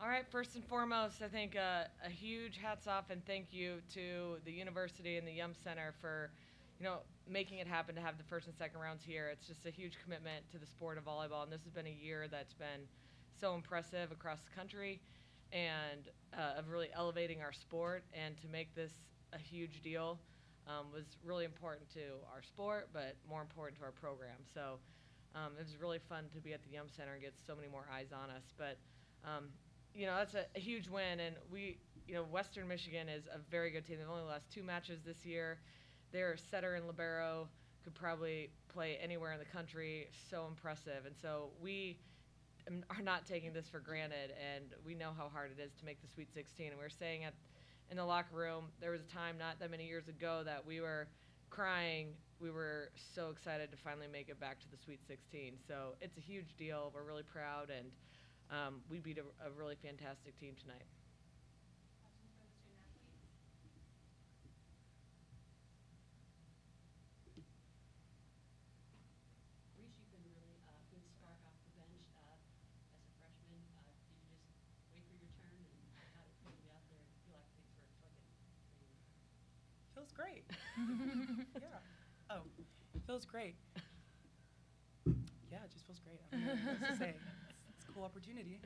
All right, first and foremost, I think a huge hats off and thank you to the university and the Yum Center for, making it happen to have the first and second rounds here. It's just a huge commitment to the sport of volleyball, and this has been a year that's been so impressive across the country, and of really elevating our sport. And to make this a huge deal was really important to our sport, but more important to our program. So it was really fun to be at the Yum Center and get so many more eyes on us. But that's a huge win, and Western Michigan is a very good team. They've only lost 2 matches this year. Their setter and libero could probably play anywhere in the country. So impressive, and so we are not taking this for granted, and we know how hard it is to make the Sweet 16. And we were saying in the locker room, there was a time not that many years ago that we were crying. We were so excited to finally make it back to the Sweet 16. So it's a huge deal. We're really proud, and we beat a really fantastic team tonight. Questions for the student athletes? Reese, you've been really good spark off the bench as a freshman. Did you just wait for your turn, and how did it feel to be out there and feel like things were clicking for you? Feels great. Yeah. Oh, feels great. Yeah, it just feels great. I don't know what else to say. It's a cool opportunity.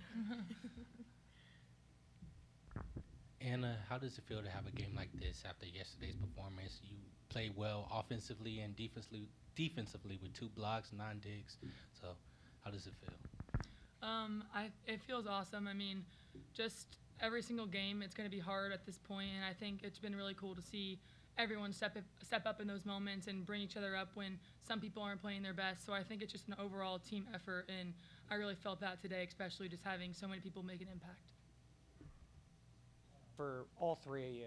Anna, how does it feel to have a game like this after yesterday's performance? You played well offensively and defensively with 2 blocks, 9 digs. So how does it feel? It feels awesome. I mean, just every single game, it's going to be hard at this point, and I think it's been really cool to see everyone step up in those moments and bring each other up when some people aren't playing their best. So I think it's just an overall team effort, and I really felt that today, especially just having so many people make an impact. For all 3 of you,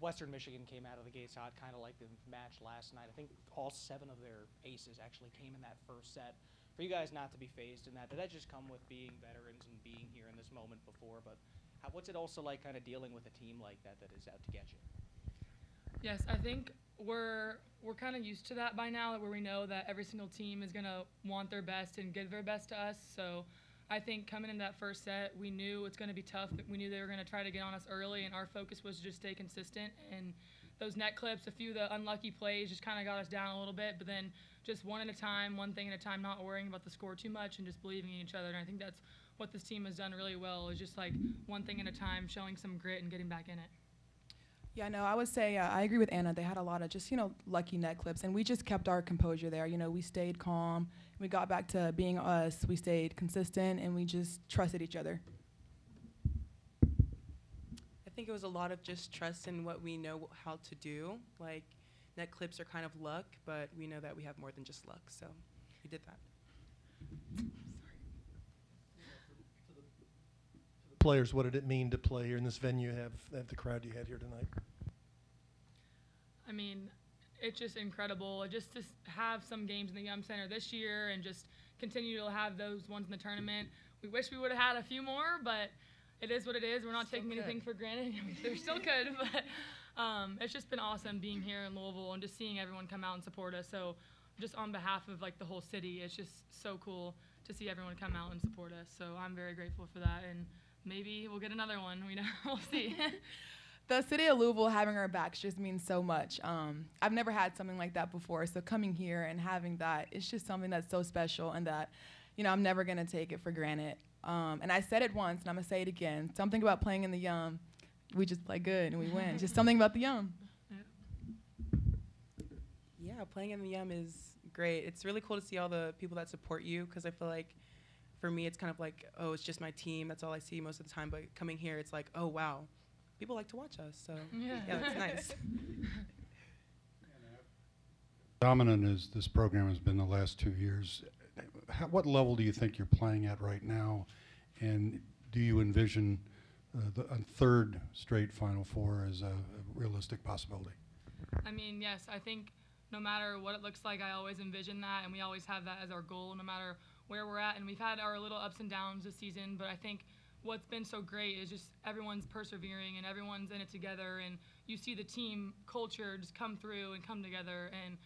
Western Michigan came out of the gates hot, kind of like the match last night. I think all 7 of their aces actually came in that first set. For you guys not to be phased in that, did that just come with being veterans and being here in this moment before? But what's it also like kind of dealing with a team like that is out to get you? Yes, I think we're kind of used to that by now, where we know that every single team is going to want their best and give their best to us. So I think coming into that first set, we knew it's going to be tough. We knew they were going to try to get on us early, and our focus was to just stay consistent. And those net clips, a few of the unlucky plays just kind of got us down a little bit, but then just one at a time, one thing at a time, not worrying about the score too much and just believing in each other. And I think that's what this team has done really well, is just like one thing at a time, showing some grit and getting back in it. Yeah, no, I would say I agree with Anna. They had a lot of just, lucky net clips, and we just kept our composure there. We stayed calm. We got back to being us. We stayed consistent, and we just trusted each other. I think it was a lot of just trust in what we know how to do. Like, net clips are kind of luck, but we know that we have more than just luck, so we did that. Players, what did it mean to play here in this venue, have the crowd you had here tonight? I mean, it's just incredible. Just to have some games in the Yum Center this year and just continue to have those ones in the tournament. We wish we would have had a few more, but it is what it is. We're not taking anything for granted. They're still good, but it's just been awesome being here in Louisville and just seeing everyone come out and support us. So just on behalf of the whole city, it's just so cool to see everyone come out and support us. So I'm very grateful for that, and maybe we'll get another one. We'll see. The city of Louisville having our backs just means so much. I've never had something like that before, so coming here and having that, it's just something that's so special, and that, I'm never going to take it for granted. And I said it once, and I'm going to say it again. Something about playing in the Yum, we just play good and we win. Just something about the Yum. Yeah, playing in the Yum is great. It's really cool to see all the people that support you, because I feel like for me it's kind of like, oh, it's just my team. That's all I see most of the time. But coming here, it's like, oh, wow, people like to watch us. So, yeah, it's nice. Dominant as this program has been the last 2 years, what level do you think you're playing at right now? And do you envision a 3rd straight Final Four as a realistic possibility? I mean, yes, I think no matter what it looks like, I always envision that, and we always have that as our goal, no matter where we're at. And we've had our little ups and downs this season, but I think what's been so great is just everyone's persevering and everyone's in it together, and you see the team culture just come through and come together. And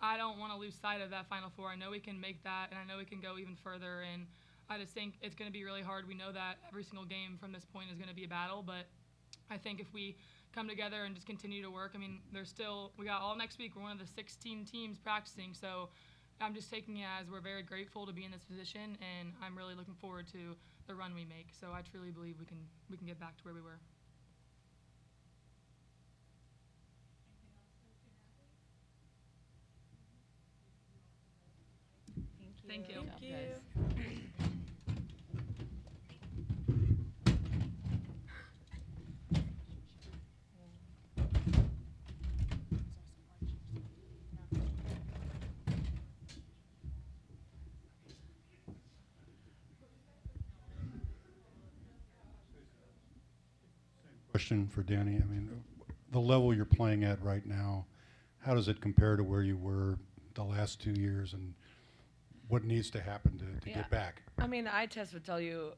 I don't want to lose sight of that Final Four. I know we can make that, and I know we can go even further. And I just think it's going to be really hard. We know that every single game from this point is going to be a battle, but I think if we come together and just continue to work, I mean, we got all next week. We're one of the 16 teams practicing, so I'm just taking it as we're very grateful to be in this position, and I'm really looking forward to the run we make. So I truly believe we can get back to where we were. Anything else for the student athletes? Thank you. Good job, you. guys. Question for Danny. I mean, the level you're playing at right now, how does it compare to where you were the last 2 years, and what needs to happen to Yeah. get back? I mean, the eye test would tell you,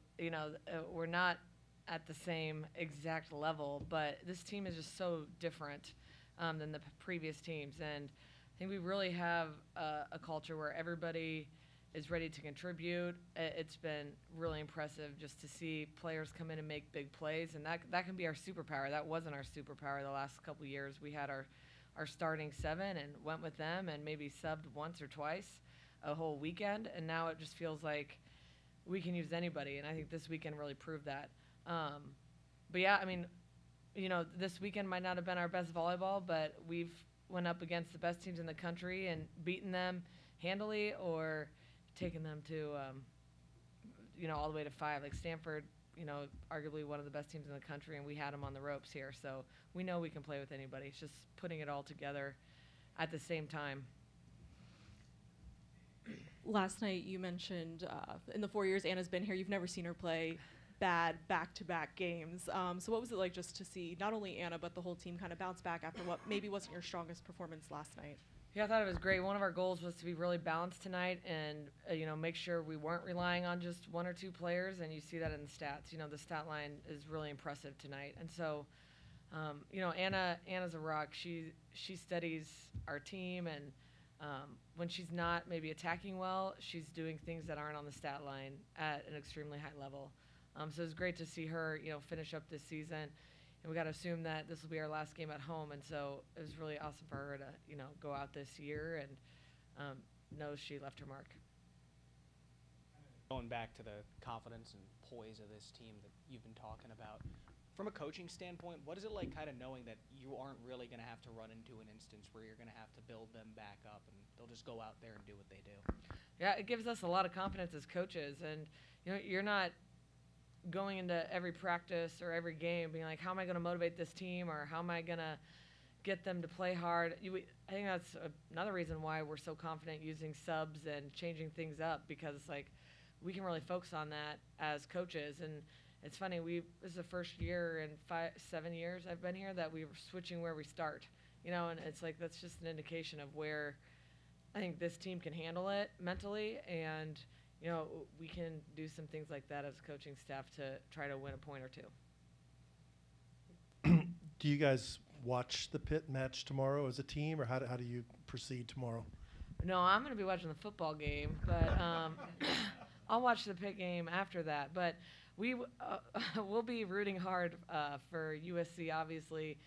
we're not at the same exact level, but this team is just so different than the previous teams. And I think we really have a culture where everybody is ready to contribute. It's been really impressive just to see players come in and make big plays, and that can be our superpower. That wasn't our superpower the last couple years. We had our starting 7 and went with them and maybe subbed once or twice a whole weekend, and now it just feels like we can use anybody, and I think this weekend really proved that. But yeah, I mean, this weekend might not have been our best volleyball, but we've went up against the best teams in the country and beaten them handily or taken them to, all the way to 5. Like Stanford, arguably one of the best teams in the country, and we had them on the ropes here. So we know we can play with anybody. It's just putting it all together at the same time. Last night you mentioned in the 4 years Anna's been here, you've never seen her play bad back-to-back games. So what was it like just to see not only Anna but the whole team kind of bounce back after what maybe wasn't your strongest performance last night? Yeah, I thought it was great. One of our goals was to be really balanced tonight and, make sure we weren't relying on just 1 or 2 players, and you see that in the stats. The stat line is really impressive tonight. And so, Anna's a rock. She studies our team, and when she's not maybe attacking well, she's doing things that aren't on the stat line at an extremely high level. So it's great to see her, finish up this season. And we got to assume that this will be our last game at home, and so it was really awesome for her to, go out this year and know she left her mark. Going back to the confidence and poise of this team that you've been talking about, from a coaching standpoint, what is it like kind of knowing that you aren't really going to have to run into an instance where you're going to have to build them back up and they'll just go out there and do what they do? Yeah, it gives us a lot of confidence as coaches, and you're not going into every practice or every game being like, how am I going to motivate this team, or how am I going to get them to play hard? I think that's another reason why we're so confident using subs and changing things up, because we can really focus on that as coaches. And it's funny, this is the first year in 7 years I've been here that we were switching where we start, and it's like that's just an indication of where I think this team can handle it mentally, and we can do some things like that as a coaching staff to try to win a point or 2. Do you guys watch the Pitt match tomorrow as a team, or how do you proceed tomorrow? No, I'm going to be watching the football game, but I'll watch the Pitt game after that. But we'll be rooting hard for USC, obviously.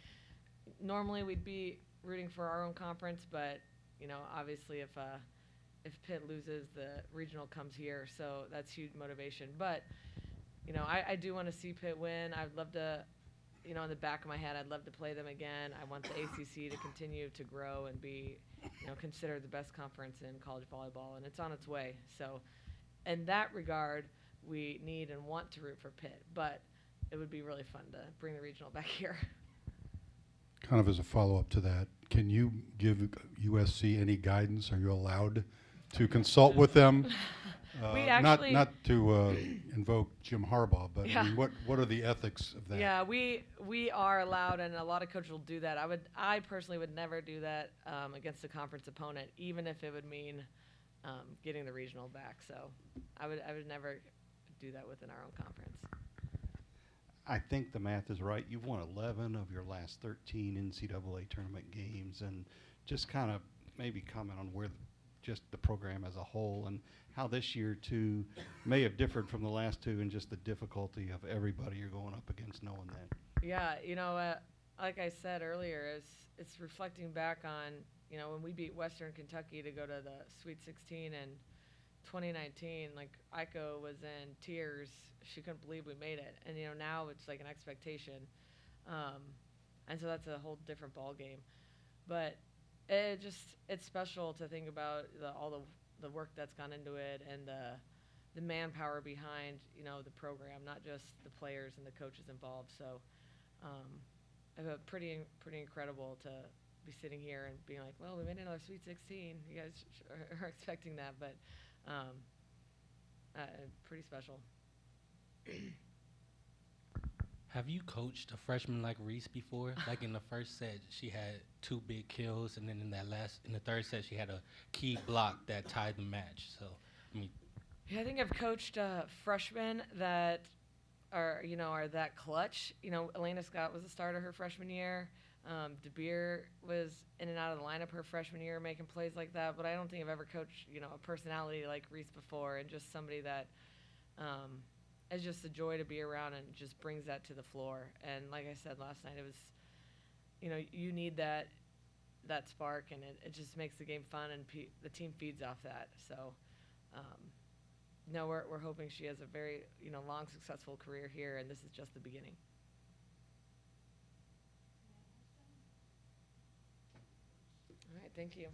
Normally we'd be rooting for our own conference, but, obviously if Pitt loses, the regional comes here, so that's huge motivation. But, I do want to see Pitt win. I'd love to, in the back of my head, I'd love to play them again. I want the ACC to continue to grow and be, considered the best conference in college volleyball, and it's on its way. So, in that regard, we need and want to root for Pitt, but it would be really fun to bring the regional back here. Kind of as a follow-up to that, can you give USC any guidance? Are you allowed to consult with them? We actually, not to invoke Jim Harbaugh, but Yeah. I mean, what are the ethics of that? Yeah, we are allowed, and a lot of coaches will do that. I personally would never do that against a conference opponent, even if it would mean getting the regional back. So I would never do that within our own conference. I think the math is right. You've won 11 of your last 13 NCAA tournament games, and just kind of maybe comment on where just the program as a whole, and how this year too may have differed from the last two, and just the difficulty of everybody you're going up against, knowing that. Yeah, like I said earlier, it's reflecting back on, when we beat Western Kentucky to go to the Sweet 16 in 2019. Like, Aiko was in tears. She couldn't believe we made it. And, now it's like an expectation. And so that's a whole different ball game. But it's special to think about all the work that's gone into it, and the manpower behind, the program, not just the players and the coaches involved. So pretty incredible to be sitting here and being like, well, we made another Sweet 16. You guys are expecting that, but pretty special. Have you coached a freshman like Reese before? Like in the first set, she had 2 big kills, and then in the third set, she had a key block that tied the match. So, I mean, Yeah, I think I've coached freshmen that are that clutch. Elena Scott was a starter her freshman year. DeBeer was in and out of the lineup her freshman year, making plays like that. But I don't think I've ever coached, a personality like Reese before, and just somebody that is just a joy to be around and just brings that to the floor. And like I said last night, it was, you need that spark, and it just makes the game fun, and the team feeds off that. So, we're hoping she has a very, long, successful career here, and this is just the beginning. All right, thank you.